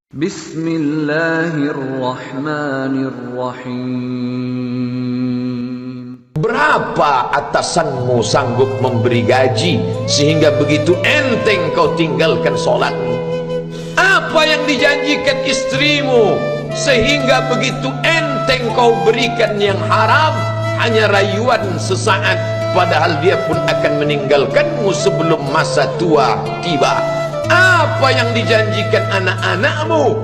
Bismillahirrahmanirrahim. Berapa atasanmu sanggup memberi gaji sehingga begitu enteng kau tinggalkan solatmu? Apa yang dijanjikan istrimu sehingga begitu enteng kau berikan yang haram? Hanya rayuan sesaat, padahal dia pun akan meninggalkanmu sebelum masa tua tiba. Apa yang dijanjikan anak-anakmu?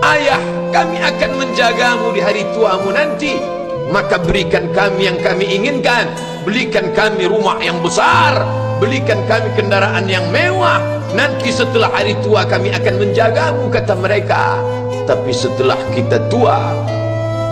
Ayah, kami akan menjagamu di hari tuamu nanti, maka berikan kami yang kami inginkan. Belikan kami rumah yang besar, belikan kami kendaraan yang mewah. Nanti setelah hari tua kami akan menjagamu, kata mereka. Tapi setelah kita tua,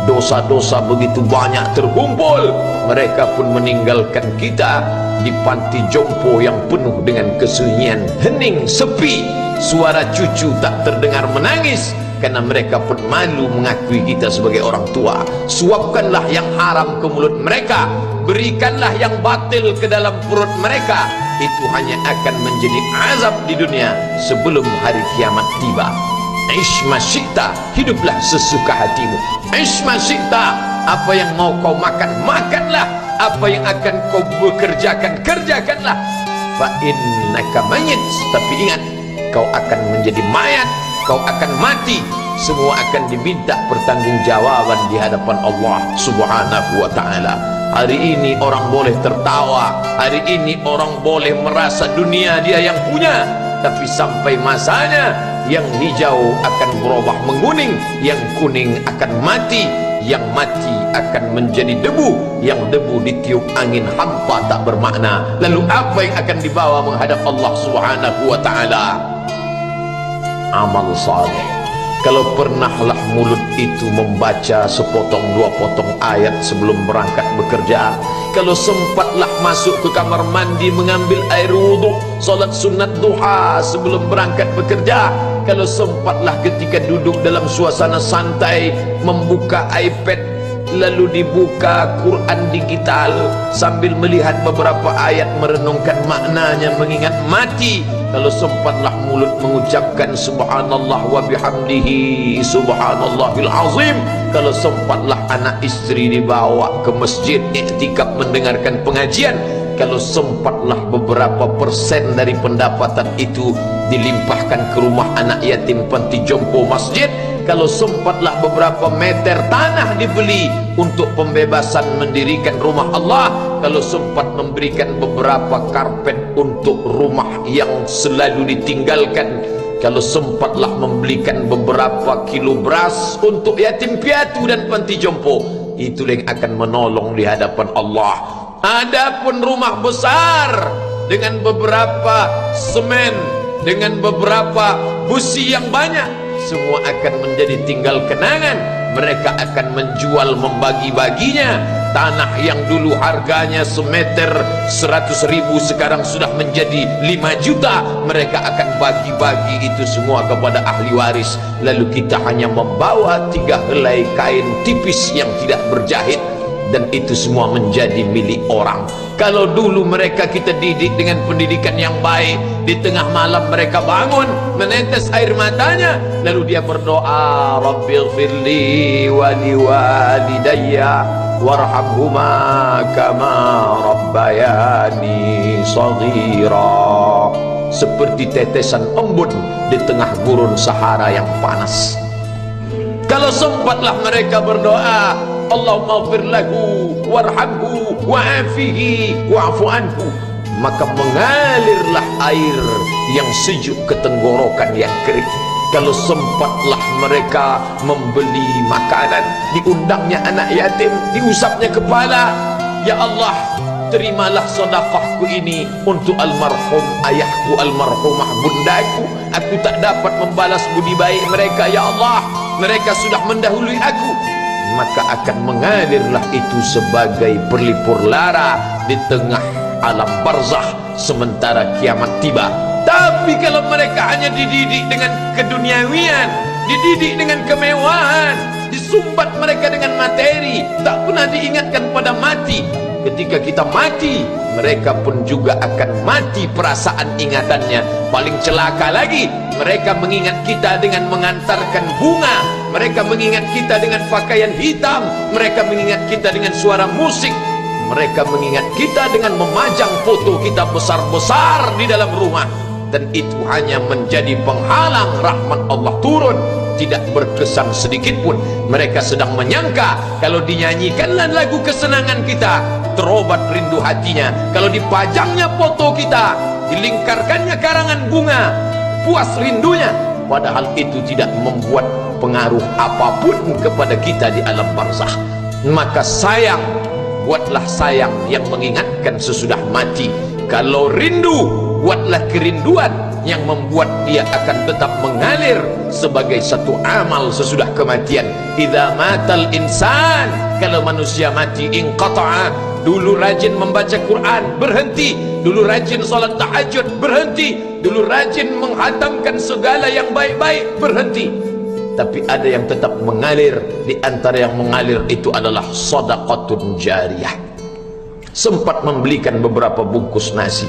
dosa-dosa begitu banyak terkumpul, mereka pun meninggalkan kita di panti jompo yang penuh dengan kesunyian, hening, sepi. Suara cucu tak terdengar menangis, karena mereka pun malu mengakui kita sebagai orang tua. Suapkanlah yang haram ke mulut mereka, berikanlah yang batil ke dalam perut mereka. Itu hanya akan menjadi azab di dunia sebelum hari kiamat tiba. Ish masyikta, hiduplah sesuka hatimu. Ish masyikta, apa yang mau kau makan, makanlah. Apa yang akan kau bekerjakan, kerjakanlah. Fa innaka mayyit, tapi ingat, kau akan menjadi mayat, kau akan mati. Semua akan diminta pertanggungjawaban di hadapan Allah Subhanahu wa ta'ala. Hari ini orang boleh tertawa, hari ini orang boleh merasa dunia dia yang punya, tapi sampai masanya, yang hijau akan berubah menguning, yang kuning akan mati, yang mati akan menjadi debu, yang debu ditiup angin hampa tak bermakna. Lalu apa yang akan dibawa menghadap Allah Subhanahu wa ta'ala? Amal saleh. Kalau pernahlah mulut itu membaca sepotong dua potong ayat sebelum berangkat bekerja, kalau sempatlah masuk ke kamar mandi mengambil air wudhu, solat sunat duha sebelum berangkat bekerja, kalau sempatlah ketika duduk dalam suasana santai membuka iPad lalu dibuka Quran digital sambil melihat beberapa ayat merenungkan maknanya mengingat mati, kalau sempatlah mulut mengucapkan subhanallah wa bihamdihi subhanallahil azim, kalau sempatlah anak istri dibawa ke masjid iktikaf mendengarkan pengajian, kalau sempatlah beberapa persen dari pendapatan itu dilimpahkan ke rumah anak yatim panti jompo masjid, kalau sempatlah beberapa meter tanah dibeli untuk pembebasan mendirikan rumah Allah, kalau sempat memberikan beberapa karpet untuk rumah yang selalu ditinggalkan, kalau sempatlah membelikan beberapa kilo beras untuk yatim piatu dan panti jompo, itulah yang akan menolong di hadapan Allah. Adapun rumah besar dengan beberapa semen, dengan beberapa busi yang banyak, semua akan menjadi tinggal kenangan. Mereka akan menjual, membagi-baginya. Tanah yang dulu harganya semeter 100.000 sekarang sudah menjadi 5 juta. Mereka akan bagi-bagi itu semua kepada ahli waris. Lalu kita hanya membawa 3 helai kain tipis yang tidak berjahit, dan itu semua menjadi milik orang. Kalau dulu mereka kita didik dengan pendidikan yang baik, di tengah malam mereka bangun menetes air matanya, lalu dia berdoa, Rabbighfirli wa liwalidayya warhamhuma kama rabbayani shaghira, seperti tetesan embun di tengah gurun Sahara yang panas. Kalau sempatlah mereka berdoa, Allahumma ighfir lahu warhamhu wa'afihi wa'fu anhu, maka mengalirlah air yang sejuk ke tenggorokan yang kering. Kalau sempatlah mereka membeli makanan, diundangnya anak yatim, diusapnya kepala, ya Allah, terimalah sedekahku ini untuk almarhum ayahku, almarhumah bundaku. Aku tak dapat membalas budi baik mereka, ya Allah, mereka sudah mendahului aku. Maka akan mengalirlah itu sebagai perlipur lara di tengah alam barzakh sementara kiamat tiba. Tapi kalau mereka hanya dididik dengan keduniawian, dididik dengan kemewahan, disumbat mereka dengan materi, tak pernah diingatkan pada mati. Ketika kita mati, mereka pun juga akan mati perasaan ingatannya. Paling celaka lagi, Mereka mengingat kita dengan mengantarkan bunga, mereka mengingat kita dengan pakaian hitam, mereka mengingat kita dengan suara musik, mereka mengingat kita dengan memajang foto kita besar-besar di dalam rumah. Dan itu hanya menjadi penghalang rahmat Allah turun, tidak berkesan sedikit pun. Mereka sedang menyangka kalau dinyanyikanlah lagu kesenangan kita, terobat rindu hatinya. Kalau dipajangnya foto kita, dilingkarkannya karangan bunga, puas rindunya. Padahal itu tidak membuat pengaruh apapun kepada kita di alam barzakh. Maka sayang, buatlah sayang yang mengingatkan sesudah mati. Kalau rindu, buatlah kerinduan yang membuat dia akan tetap mengalir sebagai satu amal sesudah kematian. Idza matal insan, kalau manusia mati, inqata'a. Dulu rajin membaca Quran, berhenti. Dulu rajin salat tahajud, berhenti. Dulu rajin menghatamkan segala yang baik-baik, berhenti. Tapi ada yang tetap mengalir. Di antara yang mengalir itu adalah shadaqatun jariyah. Sempat membelikan beberapa bungkus nasi,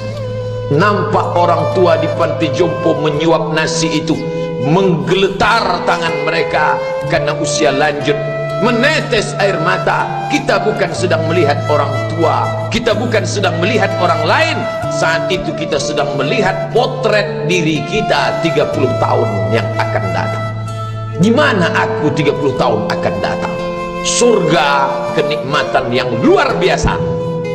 nampak orang tua di panti jompo menyuap nasi itu, menggeletar tangan mereka karena usia lanjut, menetes air mata. Kita bukan sedang melihat orang tua, kita bukan sedang melihat orang lain. Saat itu kita sedang melihat potret diri kita 30 tahun yang akan datang. Di mana aku 30 tahun akan datang? Surga, kenikmatan yang luar biasa,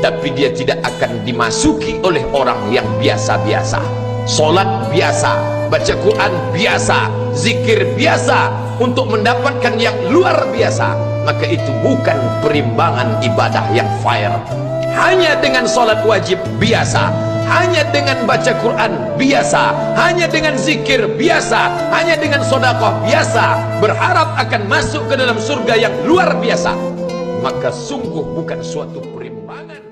tapi dia tidak akan dimasuki oleh orang yang biasa-biasa. Solat biasa, baca Quran biasa, zikir biasa, untuk mendapatkan yang luar biasa, maka itu bukan perimbangan ibadah yang fair. Hanya dengan solat wajib biasa, hanya dengan baca Quran biasa, hanya dengan zikir biasa, hanya dengan sedekah biasa, berharap akan masuk ke dalam surga yang luar biasa, maka sungguh bukan suatu perimbangan.